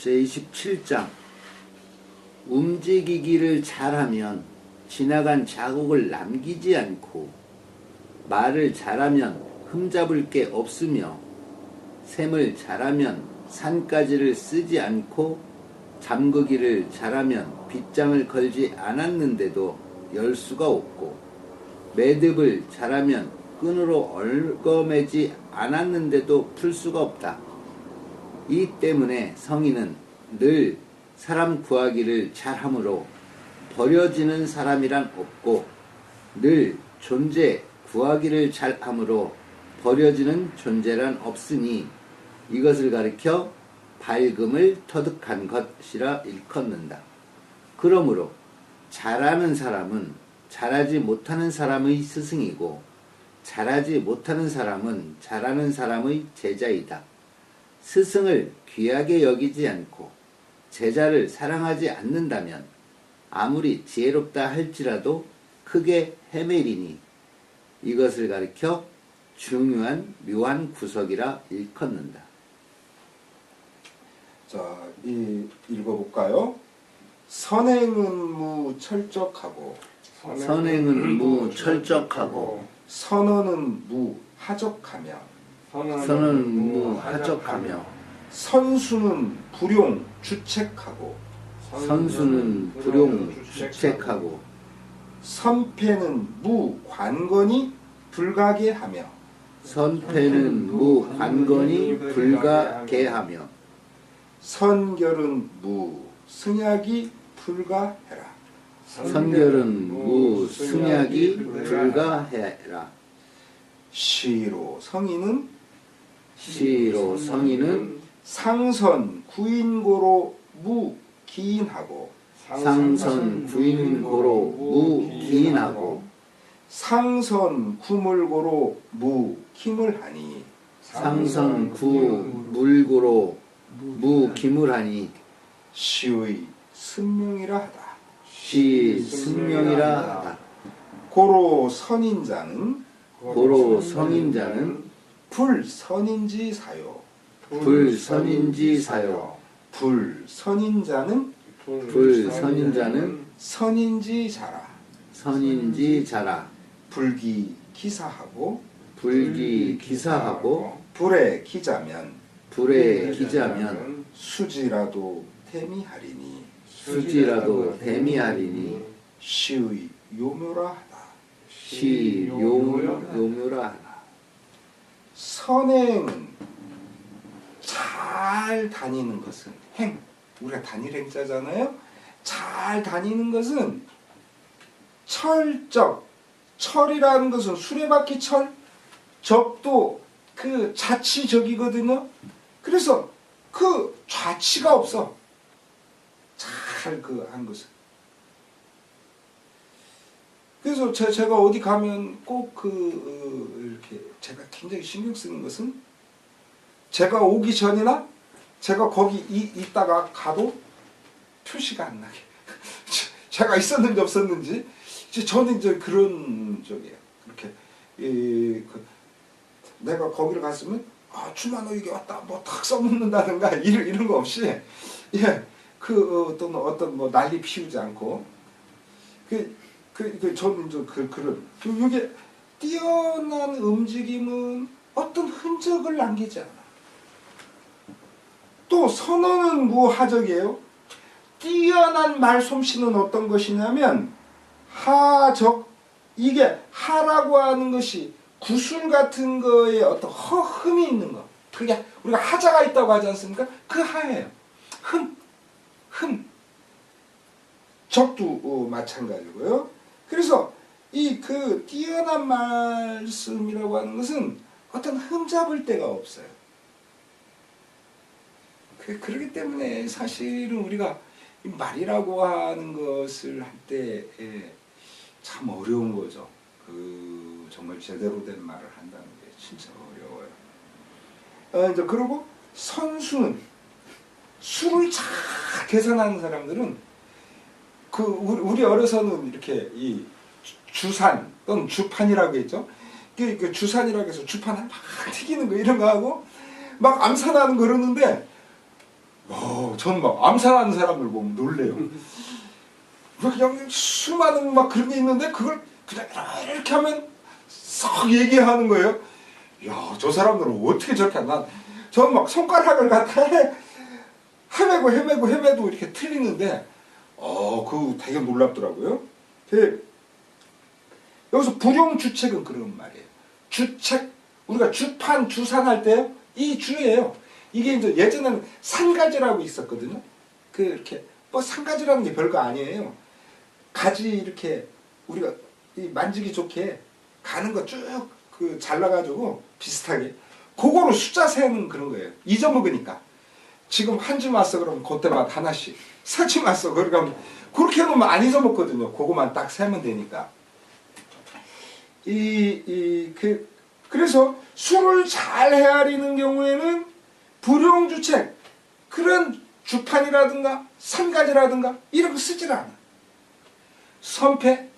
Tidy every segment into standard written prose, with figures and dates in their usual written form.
제27장 움직이기를 잘하면 지나간 자국을 남기지 않고 말을 잘하면 흠잡을 게 없으며 셈을 잘하면 산가지를 쓰지 않고 잠그기를 잘하면 빗장을 걸지 않았는데도 열 수가 없고 매듭을 잘하면 끈으로 얽어매지 않았는데도 풀 수가 없다. 이 때문에 성인은 늘 사람 구하기를 잘하므로 버려지는 사람이란 없고 늘 존재 구하기를 잘하므로 버려지는 존재란 없으니 이것을 가리켜 밝음을 터득한 것이라 일컫는다. 그러므로 잘하는 사람은 잘하지 못하는 사람의 스승이고 잘하지 못하는 사람은 잘하는 사람의 제자이다. 스승을 귀하게 여기지 않고 제자를 사랑하지 않는다면 아무리 지혜롭다 할지라도 크게 헤매리니 이것을 가리켜 중요한 묘한 구석이라 일컫는다. 자, 읽어볼까요? 선행은 무철적하고 선행은 무철적하고 선언은 무하적하며 선은 무하적하며 선수는 불용 주책하고 선수는 불용 주책하고 선패는 무관건이 불가게 하며 선패는 무관건이 불가게 하며 선결은 무승약이 불가해라. 선결은 무승약이 불가해라. 시로 성인은 상선 구인고로 무기인하고 상선 구인고로 무기인하고 상선 구물고로 무기물하니 상선 구물고로 무기물하니 시의 승명이라 하다. 시 승명이라 하다. 고로 선인자는 불선인지사요. 불선인지사요. 불선인자는 선인지자라. 불기기사하고 불에 기자면 수지라도 대미하리니 시의 요묘라 하다. 시 요묘라 하다. 선행은 잘 다니는 것은 우리가 단일행자잖아요. 잘 다니는 것은 철이라는 것은 수레바퀴 적도 그 자치적이거든요. 그래서 그 좌치가 없어. 잘 한 것은. 그래서 제가 어디 가면 꼭 이렇게 제가 굉장히 신경 쓰는 것은 제가 오기 전이나 제가 거기 있다가 가도 표시가 안 나게. 제가 있었는지 없었는지 저는 이제 그런 쪽이에요. 그렇게 내가 거기를 갔으면 주만 너 여기 왔다 뭐 탁 써먹는다든가 이런 거 없이 어떤 뭐 난리 피우지 않고 저는 이제 그런 이게 뛰어난 움직임은 어떤 흔적을 남기지 않아. 또 선언은 무하적이에요. 뛰어난 말솜씨는 어떤 것이냐면 하적. 이게 하라고 하는 것이 구슬 같은 거에 어떤 흠이 있는 거. 그게 우리가 하자가 있다고 하지 않습니까? 그 하예요. 흠. 적도 마찬가지고요. 그래서 그 뛰어난 말씀이라고 하는 것은 어떤 흠잡을 데가 없어요. 그렇기 때문에 사실은 우리가 말이라고 하는 것을 할 때 참 어려운 거죠. 정말 제대로 된 말을 한다는 게 진짜 어려워요. 이제 그리고 선수는 수를 잘 계산하는 사람들은 우리 어려서는 이렇게 이 주산 또는 주판이라고 했죠. 그 주산이라고 해서 주판을 막 튀기는 거 이런 거 하고 막 암산하는 거 그러는데 저는 막 암살하는 사람들 보면 놀래요. 그냥 수많은 막 그런 게 있는데 그걸 그냥 이렇게 하면 썩 얘기하는 거예요. 야, 저 사람들은 어떻게 저렇게 하나? 저는 막 손가락을 갖다 헤매도 이렇게 틀리는데, 그거 되게 놀랍더라고요. 여기서 불용주책은 그런 말이에요. 주책, 우리가 주판, 주산할 때요, 이 주예요. 이게 이제 예전에는 산가지라고 있었거든요. 이렇게, 뭐 산가지라는 게 별거 아니에요. 가지 이렇게 우리가 만지기 좋게 가는 거 쭉 잘라가지고 비슷하게 그거로 숫자 세는 그런 거예요. 잊어먹으니까. 지금 한 줌 왔어 그러면 그때마다 하나씩, 세 줌 왔어 그러면 그렇게 해놓으면 안 잊어먹거든요. 그거만 딱 세면 되니까. 그래서 술을 잘 헤아리는 경우에는 불용주책, 그런 주판이라든가 산가지라든가 이런 거 쓰질 않아. 선패,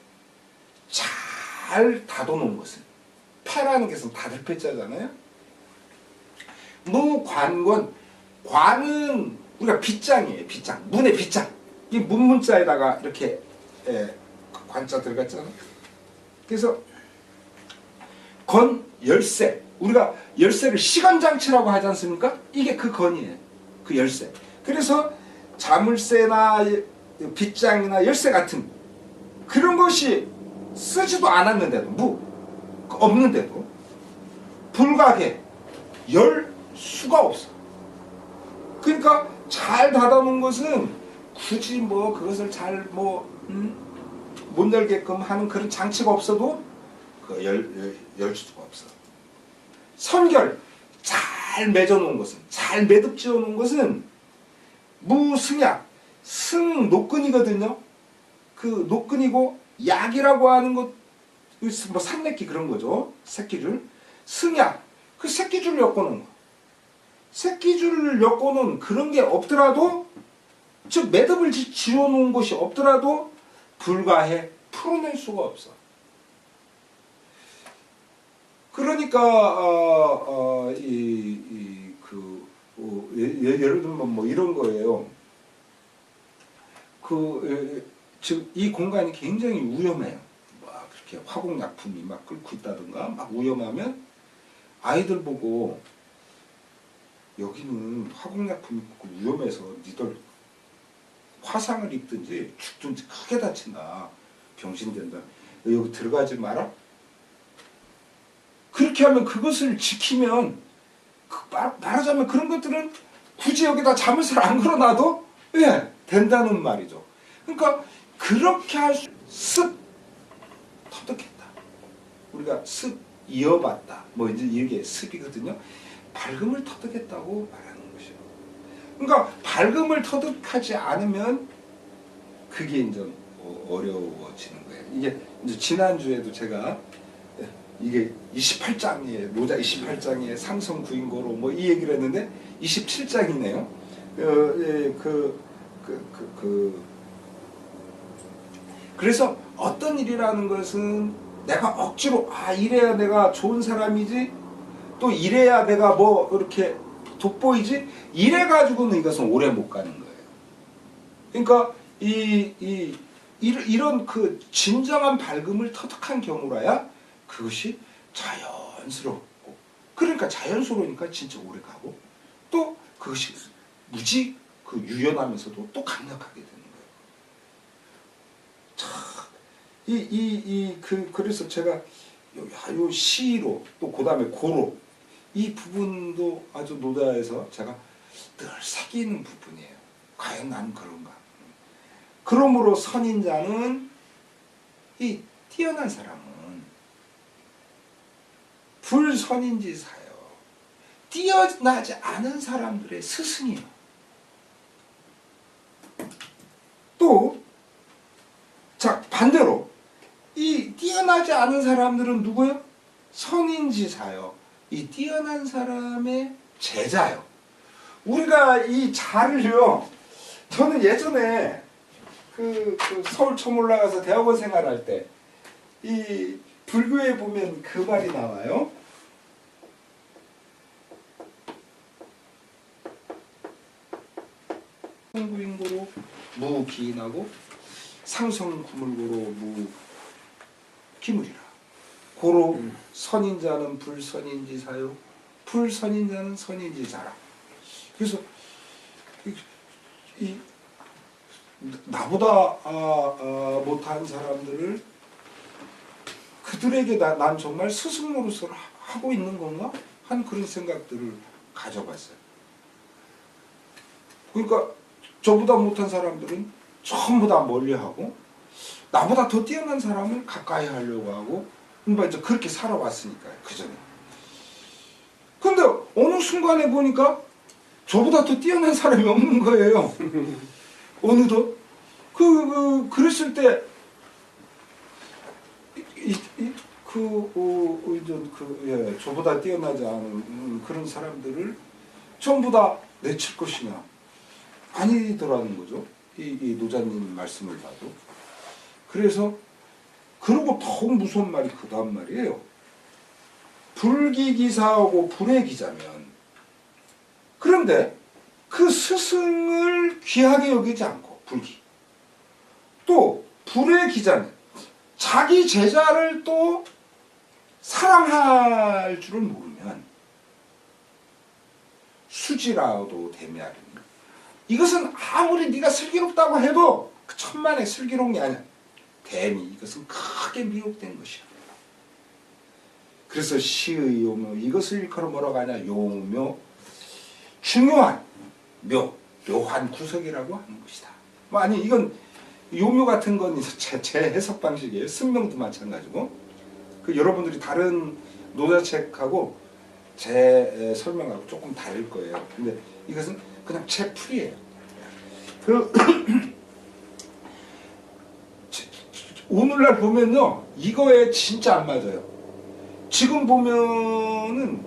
잘 다둬놓은 것은, 패라는 것은 다들 패자잖아요. 무관권, 관은 우리가 빗장이에요. 빗장, 문의 빗장. 이 문자에다가 이렇게 관자 들어갔잖아요. 그래서 건, 열쇠. 우리가 열쇠를 시간장치라고 하지 않습니까? 이게 그 건이에요. 그 열쇠. 그래서 자물쇠나 빗장이나 열쇠 같은 그런 것이 쓰지도 않았는데도, 없는데도 불가게 열 수가 없어. 그러니까 잘 닫아놓은 것은 굳이 뭐 그것을 잘 못 열게끔 하는 그런 장치가 없어도 열 수가 없어. 선결, 잘 맺어놓은 것은, 잘 매듭 지어놓은 것은 무승약, 승 노끈이거든요. 그 노끈이고, 약이라고 하는 것, 뭐 산맥기 그런 거죠. 새끼줄. 승약, 그 새끼줄 엮어놓은 거. 새끼줄을 엮어놓은 그런 게 없더라도, 즉 매듭을 지어놓은 것이 없더라도 불가해, 풀어낼 수가 없어. 그러니까 예를 들면 뭐 이런 거예요. 즉 이 공간이 굉장히 위험해요. 막 그렇게 화공약품이 막 끓고 있다든가 막 위험하면 아이들 보고, 여기는 화공약품이 위험해서 니들 화상을 입든지 죽든지 크게 다친다, 병신된다, 여기 들어가지 마라. 그렇게 하면, 그것을 지키면, 말하자면 그런 것들은 굳이 여기다 자물쇠를 안 걸어놔도 된다는 말이죠. 그러니까 그렇게 할 습 터득했다. 우리가 습 이어봤다. 뭐 이제 이게 습이거든요. 밝음을 터득했다고 말하는 것이요. 그러니까 밝음을 터득하지 않으면 그게 이제 어려워지는 거예요. 이게 이제 지난주에도 제가 이게 28장이에요. 노자 28장에 상성 구인고로 뭐 이 얘기를 했는데 27장이네요. 그래서 어떤 일이라는 것은 내가 억지로 이래야 내가 좋은 사람이지, 또 이래야 내가 뭐 이렇게 돋보이지, 이래 가지고는 이것은 오래 못 가는 거예요. 그러니까 이런 그 진정한 밝음을 터득한 경우라야 그것이 자연스럽고, 그러니까 자연스러우니까 진짜 오래 가고, 또 그것이 무지 유연하면서도 또 강력하게 되는 거예요. 그래서 제가 요 시로, 또 그 다음에 고로, 이 부분도 아주 노다에서 제가 늘 새기는 부분이에요. 과연 난 그런가? 그러므로 선인자는, 이 뛰어난 사람은 불선인지사요. 뛰어나지 않은 사람들의 스승이에요. 또, 자, 반대로, 이 뛰어나지 않은 사람들은 누구예요? 선인지사요. 이 뛰어난 사람의 제자요. 우리가 이 자를요, 저는 예전에 서울 처음 올라가서 대학원 생활할 때, 이 불교에 보면 그 말이 나와요. 구인고로 무기인하고 상성구물고로 무기물이라. 고로 선인자는 불선인지사요 불선인자는 선인지사라. 그래서 이 나보다 못한 사람들을 그들에게 난 정말 스승 노릇을 하고 있는 건가? 한 그런 생각들을 가져봤어요. 그러니까 저보다 못한 사람들은 전부 다 멀리하고 나보다 더 뛰어난 사람을 가까이 하려고 하고 이제 그렇게 살아왔으니까요. 그전에. 근데 어느 순간에 보니까 저보다 더 뛰어난 사람이 없는 거예요. 어느덧. 그랬을 때 저보다 뛰어나지 않은 그런 사람들을 전부 다 내칠 것이냐? 아니더라는 거죠. 이 노자님 말씀을 봐도. 그래서 그러고 더욱 무서운 말이 그 다음 말이에요. 불기기사하고 불의 기자면 그런데 그 스승을 귀하게 여기지 않고 불기 또 불의 기자는 자기 제자를 또 사랑할 줄을 모르면 수지라도 대미하리니 이것은 아무리 네가 슬기롭다고 해도 그 천만의 슬기로운 게 아니야. 대미 이것은 크게 미혹된 것이야. 그래서 시의 요묘 이것을 일컬어 뭐라고 하냐 요묘 중요한 묘한 구석이라고 하는 것이다. 아니 이건 요묘 같은 건 제 해석 방식이에요. 승명도 마찬가지고 여러분들이 다른 노자책하고 제 설명하고 조금 다를 거예요. 근데 이것은 그냥 제 풀이에요. 오늘날 보면요 이거에 진짜 안 맞아요. 지금 보면은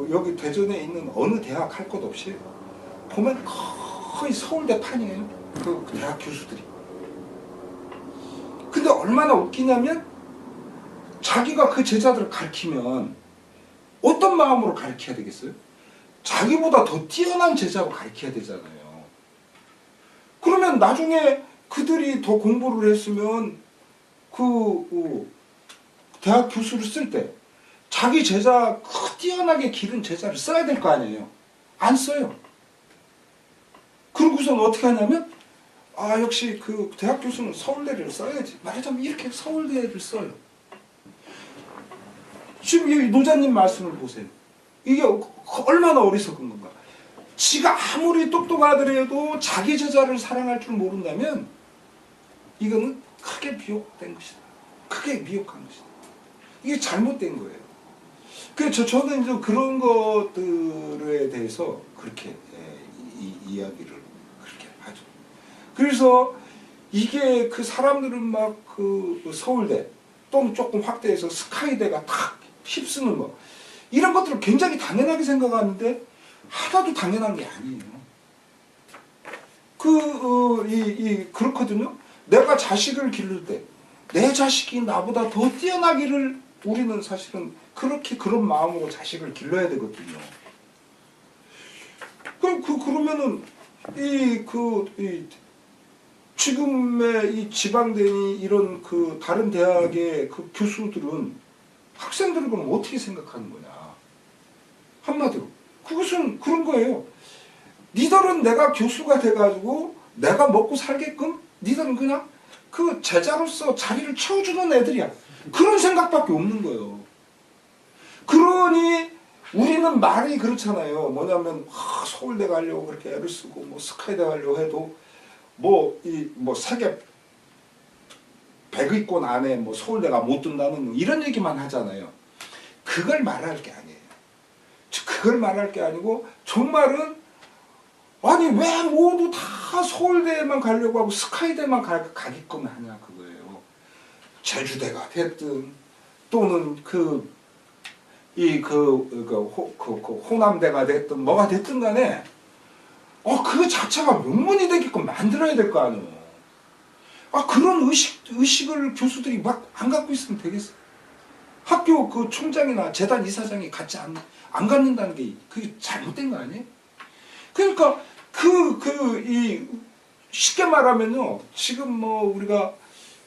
여기 대전에 있는 어느 대학 할 것 없이 보면 거의 서울대 판이에요. 그 대학 교수들이. 근데 얼마나 웃기냐면 자기가 그 제자들을 가르치면 어떤 마음으로 가르쳐야 되겠어요? 자기보다 더 뛰어난 제자로 가르쳐야 되잖아요. 그러면 나중에 그들이 더 공부를 했으면 대학 교수를 쓸 때 자기 제자 뛰어나게 기른 제자를 써야 될 거 아니에요. 안 써요. 그러고선 어떻게 하냐면 역시 그 대학 교수는 서울대를 써야지. 말하자면 이렇게 서울대를 써요. 지금 이 노자님 말씀을 보세요. 이게 얼마나 어리석은 건가. 지가 아무리 똑똑하더라도 자기 제자를 사랑할 줄 모른다면 이거는 크게 미혹된 것이다. 크게 미혹한 것이다. 이게 잘못된 거예요. 그래서 저는 이제 그런 것들에 대해서 그렇게 이야기를 그렇게 하죠. 그래서 이게 그 사람들은 막 서울대 또는 조금 확대해서 스카이대가 탁 휩쓰는 거 이런 것들을 굉장히 당연하게 생각하는데 하나도 당연한 게 아니에요. 그렇거든요. 내가 자식을 기를 때 내 자식이 나보다 더 뛰어나기를 우리는 사실은 그런 마음으로 자식을 길러야 되거든요. 그러면은 지금의 이 지방대니 이런 다른 대학의 교수들은 학생들을 그럼 어떻게 생각하는 거냐? 한마디로 그것은 그런 거예요. 니들은 내가 교수가 돼가지고 내가 먹고 살게끔 니들은 그냥 그 제자로서 자리를 채워주는 애들이야. 그런 생각밖에 없는 거예요. 그러니 우리는 말이 그렇잖아요. 뭐냐면 서울대 가려고 그렇게 애를 쓰고 스카이대 가려고 해도 세계 100위권 안에 서울대가 못 든다는 이런 얘기만 하잖아요. 그걸 말할 게 아니에요. 그걸 말할 게 아니고 정말은 아니 왜 모두 다 서울대에만 가려고 하고 스카이대만 가게끔 하냐 그거예요. 제주대가 됐든 또는 호남대가 됐든 뭐가 됐든 간에 그 자체가 명문이 되게끔 만들어야 될 거 아니에요. 그런 의식을 교수들이 막 안 갖고 있으면 되겠어. 학교 총장이나 재단 이사장이 안 갖는다는 게 그게 잘못된 거 아니에요? 그러니까 이 쉽게 말하면요. 지금 뭐 우리가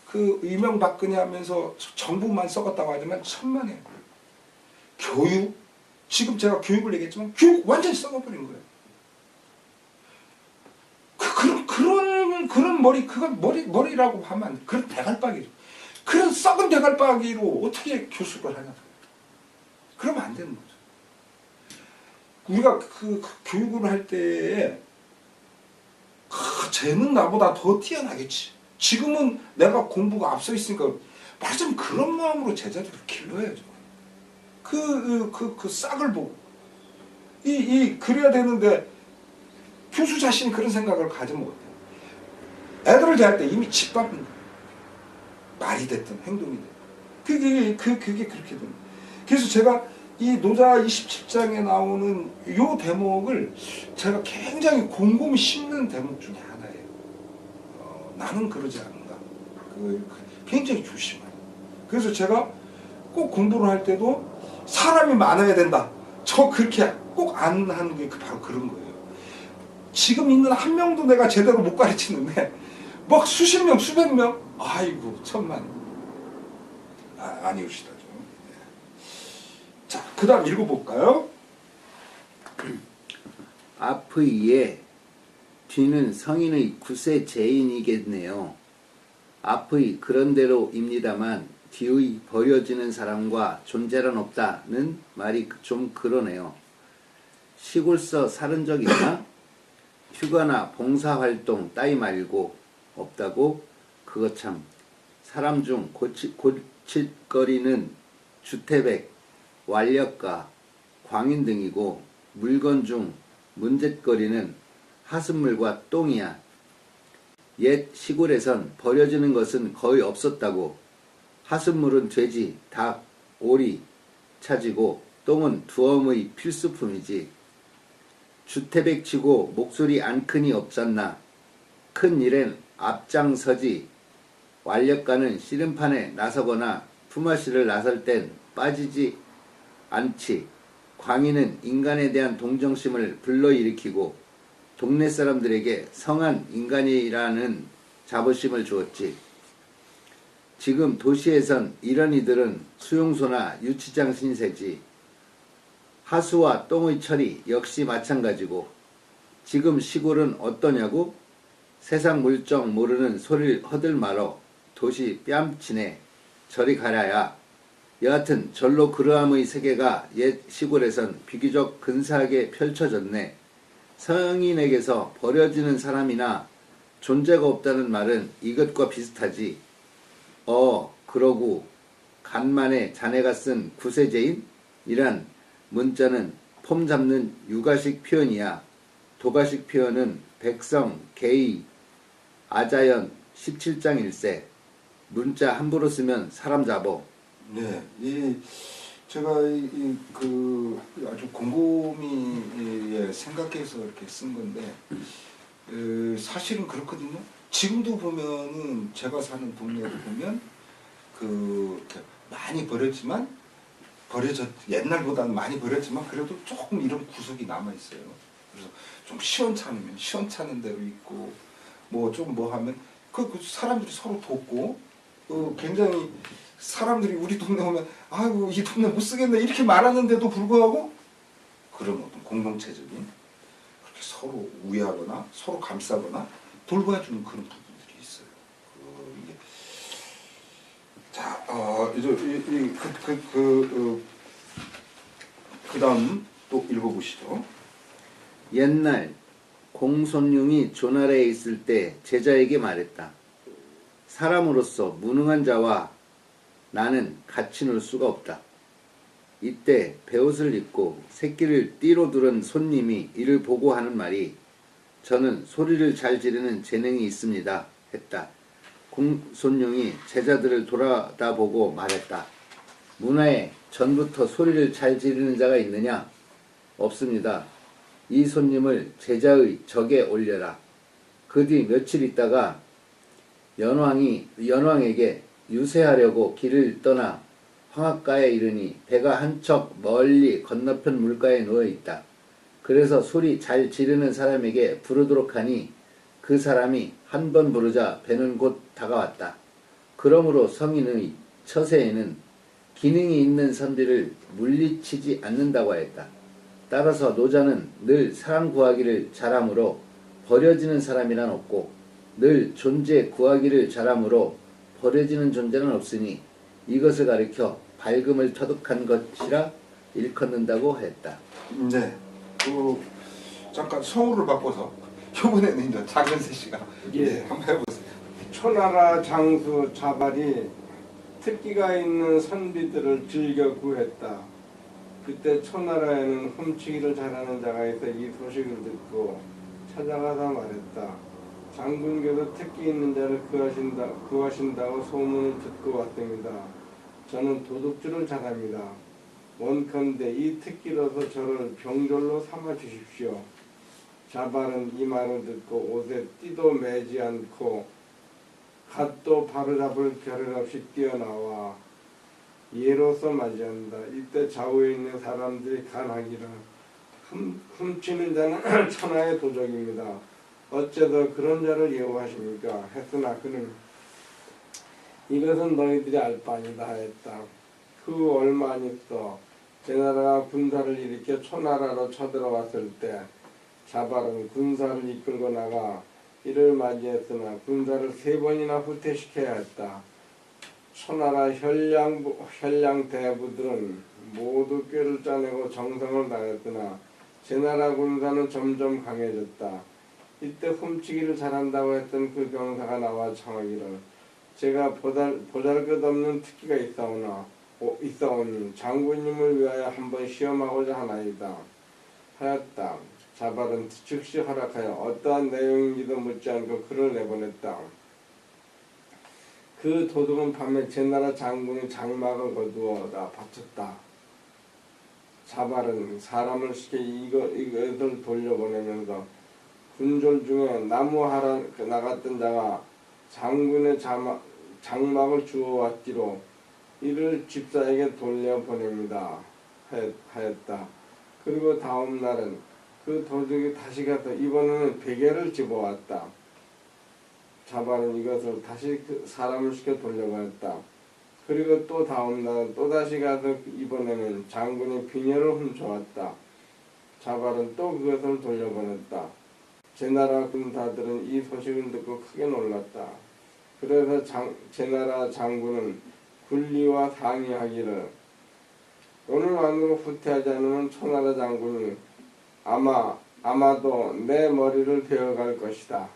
그 이명박근혜 하면서 정부만 썩었다고 하지만 천만에 교육, 지금 제가 교육을 얘기했지만 교육 완전히 썩어버린 거예요. 그런 머리, 그건 머리라고 하면 안 돼. 그런 대갈박이죠. 그런 썩은 대갈박이로 어떻게 교수를 하냐. 그러면 안 되는 거죠. 우리가 그 교육을 할 때에 쟤는 나보다 더 뛰어나겠지. 지금은 내가 공부가 앞서 있으니까 말하자면 그런 마음으로 제자들을 길러야죠. 그 싹을 보고 그래야 되는데 교수 자신이 그런 생각을 가지면 어때요? 애들을 대할 때 이미 짓밟는 거예요. 말이 됐든 행동이 됐든 그게 그렇게 됩니다. 그래서 제가 이 노자 27장에 나오는 이 대목을 제가 굉장히 곰곰이 씹는 대목 중에 하나예요. 나는 그러지 않는가. 굉장히 조심해요. 그래서 제가 꼭 공부를 할 때도 사람이 많아야 된다. 저 그렇게 꼭 안 하는 게 바로 그런 거예요. 지금 있는 한 명도 내가 제대로 못 가르치는데 막 수십 명, 수백 명, 아이고 천만. 아니오시다죠. 자, 그 다음 읽어볼까요? 앞의 예, 뒤는 성인의 구세 제인이겠네요. 앞의 그런대로입니다만 뒤의 버려지는 사람과 존재란 없다는 말이 좀 그러네요. 시골서 사는 적 있나? 휴가나 봉사활동 따위 말고 없다고? 그거 참 사람 중 고칠거리는 주태백, 완력가, 광인 등이고 물건 중 문제거리는 하순물과 똥이야. 옛 시골에선 버려지는 것은 거의 없었다고. 하순물은 돼지, 닭, 오리 차지고 똥은 두엄의 필수품이지. 주태백치고 목소리 안 크니 없잖나. 큰 일엔 앞장서지. 완력가는 씨름판에 나서거나 품앗이를 나설 땐 빠지지 않지. 광인은 인간에 대한 동정심을 불러일으키고 동네 사람들에게 성한 인간이라는 자부심을 주었지. 지금 도시에선 이런 이들은 수용소나 유치장 신세지. 하수와 똥의 처리 역시 마찬가지고. 지금 시골은 어떠냐고? 세상 물정 모르는 소리를 허들 말어. 도시 뺨치네. 저리 가라야. 여하튼 절로 그러함의 세계가 옛 시골에선 비교적 근사하게 펼쳐졌네. 성인에게서 버려지는 사람이나 존재가 없다는 말은 이것과 비슷하지. 그러고 간만에 자네가 쓴 구세제인? 이란 문자는 폼 잡는 육아식 표현이야. 도가식 표현은 백성, 게이, 아자연 17장 1세. 문자 함부로 쓰면 사람 잡어. 네, 제가 아주 곰곰이 생각해서 이렇게 쓴 건데 사실은 그렇거든요. 지금도 보면은 제가 사는 동네를 보면 이렇게 많이 옛날보다는 많이 버렸지만 그래도 조금 이런 구석이 남아 있어요. 그래서 좀 시원찮으면 시원찮은 대로 있고 뭐 좀 뭐 하면 그 사람들이 서로 돕고 굉장히 사람들이 우리 동네 오면 아이고 이 동네 못 쓰겠네 이렇게 말하는데도 불구하고 그런 어떤 공동체적인 그렇게 서로 우애하거나 서로 감싸거나 돌봐주는 그런 부분들이 있어요. 이게 자, 이제 그 다음 또 읽어보시죠. 옛날 공손융이 조나라에 있을 때 제자에게 말했다. 사람으로서 무능한 자와 나는 같이 놀 수가 없다. 이때 베옷을 입고 새끼를 띠로 두른 손님이 이를 보고 하는 말이 저는 소리를 잘 지르는 재능이 있습니다 했다. 공손융이 제자들을 돌아다보고 말했다. 문화에 전부터 소리를 잘 지르는 자가 있느냐? 없습니다. 이 손님을 제자의 적에 올려라. 그 뒤 며칠 있다가 연왕에게 유세하려고 길을 떠나 황하가에 이르니 배가 한 척 멀리 건너편 물가에 누워 있다. 그래서 소리 잘 지르는 사람에게 부르도록 하니 그 사람이 한 번 부르자 배는 곧 다가왔다. 그러므로 성인의 처세에는 기능이 있는 선비를 물리치지 않는다고 하였다. 따라서 노자는 늘 사랑 구하기를 잘함으로 버려지는 사람이란 없고 늘 존재 구하기를 잘함으로 버려지는 존재는 없으니 이것을 가리켜 밝음을 터득한 것이라 일컫는다고 하였다. 네. 잠깐 성우를 바꿔서 이번에는 이제 장근세 씨가 예. 한번 해보세요. 초나라 장수 자발이 특기가 있는 선비들을 즐겨 구했다. 그때 초나라에는 훔치기를 잘하는 자가 있어 이 소식을 듣고 찾아가서 말했다. 장군께서 특기 있는 자를 구하신다고 소문을 듣고 왔습니다. 저는 도둑질을 잘합니다. 원컨대 이 특기로서 저를 병졸로 삼아 주십시오. 자발은 이 말을 듣고 옷에 띠도 매지 않고 갓도 바로잡을 겨를 없이 뛰어나와 예로서 맞이한다. 이때 좌우에 있는 사람들이 간하기를 훔치는 자는 천하의 도적입니다. 어째서 그런 자를 예우하십니까? 했으나 그는 이것은 너희들이 알 바 아니다 하였다. 그 얼마 안 있어 제나라가 군사를 일으켜 초나라로 쳐들어왔을 때 자발은 군사를 이끌고 나가 이를 맞이했으나 군사를 3번이나 후퇴시켜야 했다. 초나라 현량 대부들은 모두 꾀를 짜내고 정성을 다했으나 제나라 군사는 점점 강해졌다. 이때 훔치기를 잘한다고 했던 그 병사가 나와 청하기를 제가 보잘것없는 특기가 있사오니 장군님을 위하여 한번 시험하고자 하나이다 하였다. 자발은 즉시 허락하여 어떠한 내용인지도 묻지 않고 글을 내보냈다. 그 도둑은 밤에 제나라 장군의 장막을 거두어다 바쳤다. 자발은 사람을 시켜 이것을 돌려보내면서 군졸 중에 나무하러 나갔던 자가 장군의 장막을 주워왔기로 이를 집사에게 돌려보냅니다 하였다. 그리고 다음 날은 그 도둑이 다시 가서 이번에는 베개를 집어왔다. 자발은 이것을 다시 그 사람을 시켜 돌려보냈다. 그리고 또 다음 날은 또다시 가서 이번에는 장군의 비녀를 훔쳐왔다. 자발은 또 그것을 돌려보냈다. 제나라 군사들은 이 소식을 듣고 크게 놀랐다. 그래서 제나라 장군은 군리와 상의하기를 오늘 안으로 후퇴하지 않으면 초나라 장군이 아마도 내 머리를 베어갈 것이다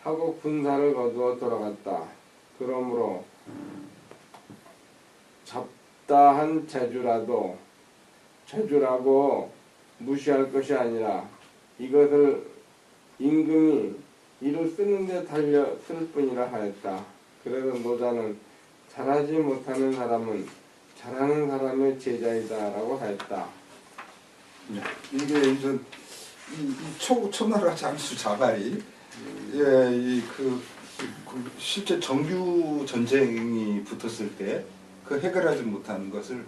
하고 군사를 거두어 돌아갔다. 그러므로 잡다한 제주라고 무시할 것이 아니라 이것을 임금이 이를 쓰는데 달려 쓸 뿐이라 하였다. 그래서 노자는 잘하지 못하는 사람은 잘하는 사람의 제자이다 라고 하였다. 네. 이게 이제 초나라 장수 자발이 실제 정규 전쟁이 붙었을 때 그 해결하지 못한 것을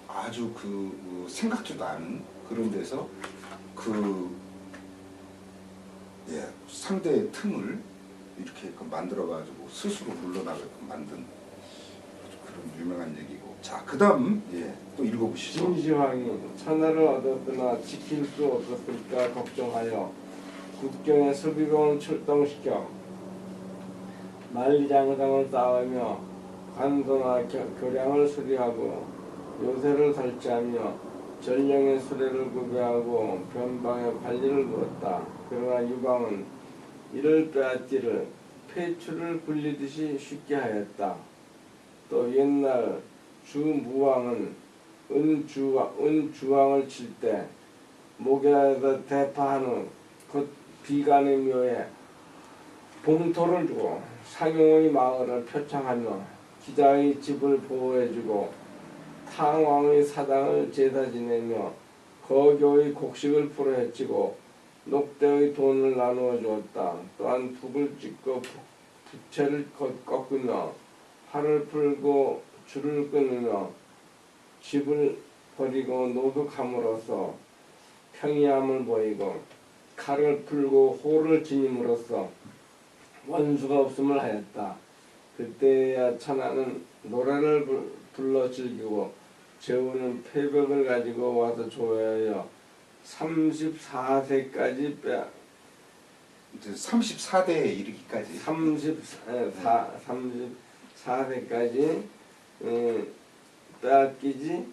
아주 생각지도 않은 그런 데서 상대의 틈을 이렇게 만들어가지고 스스로 물러나게끔 만든 그런 유명한 얘기고. 자, 그 다음 또 읽어보시죠. 진시황이 천하를 얻었으나 지킬 수 없었을까 걱정하여 국경에 수비병을 출동시켜 만리장성을 쌓으며 관소나 교량을 수리하고 요새를 설치하며 전령의 수레를 구비하고 변방에 관리를 두었다. 그러나 유방은 이를 빼앗기를 폐추를 굴리듯이 쉽게 하였다. 또 옛날 주무왕은 은주왕을 칠 때 목에서 대파한 후 곧 비간의 묘에 봉토를 주고 상용의 마을을 표창하며 기자의 집을 보호해주고 탕왕의 사당을 제사 지내며 거교의 곡식을 풀어헤치고 녹대의 돈을 나누어 주었다. 또한 북을 찍고 부채를 꺾으며 팔을 풀고 줄을 끊으며 집을 버리고 노숙함으로써 평이함을 보이고 칼을 풀고 호를 지님으로써 원수가 없음을 하였다. 그때야 천하는 노래를 불러 즐기고 재우는 패벽을 가지고 와서 조여하여 34세까지 이제 34대에 이르기까지 34세까지 빼앗기지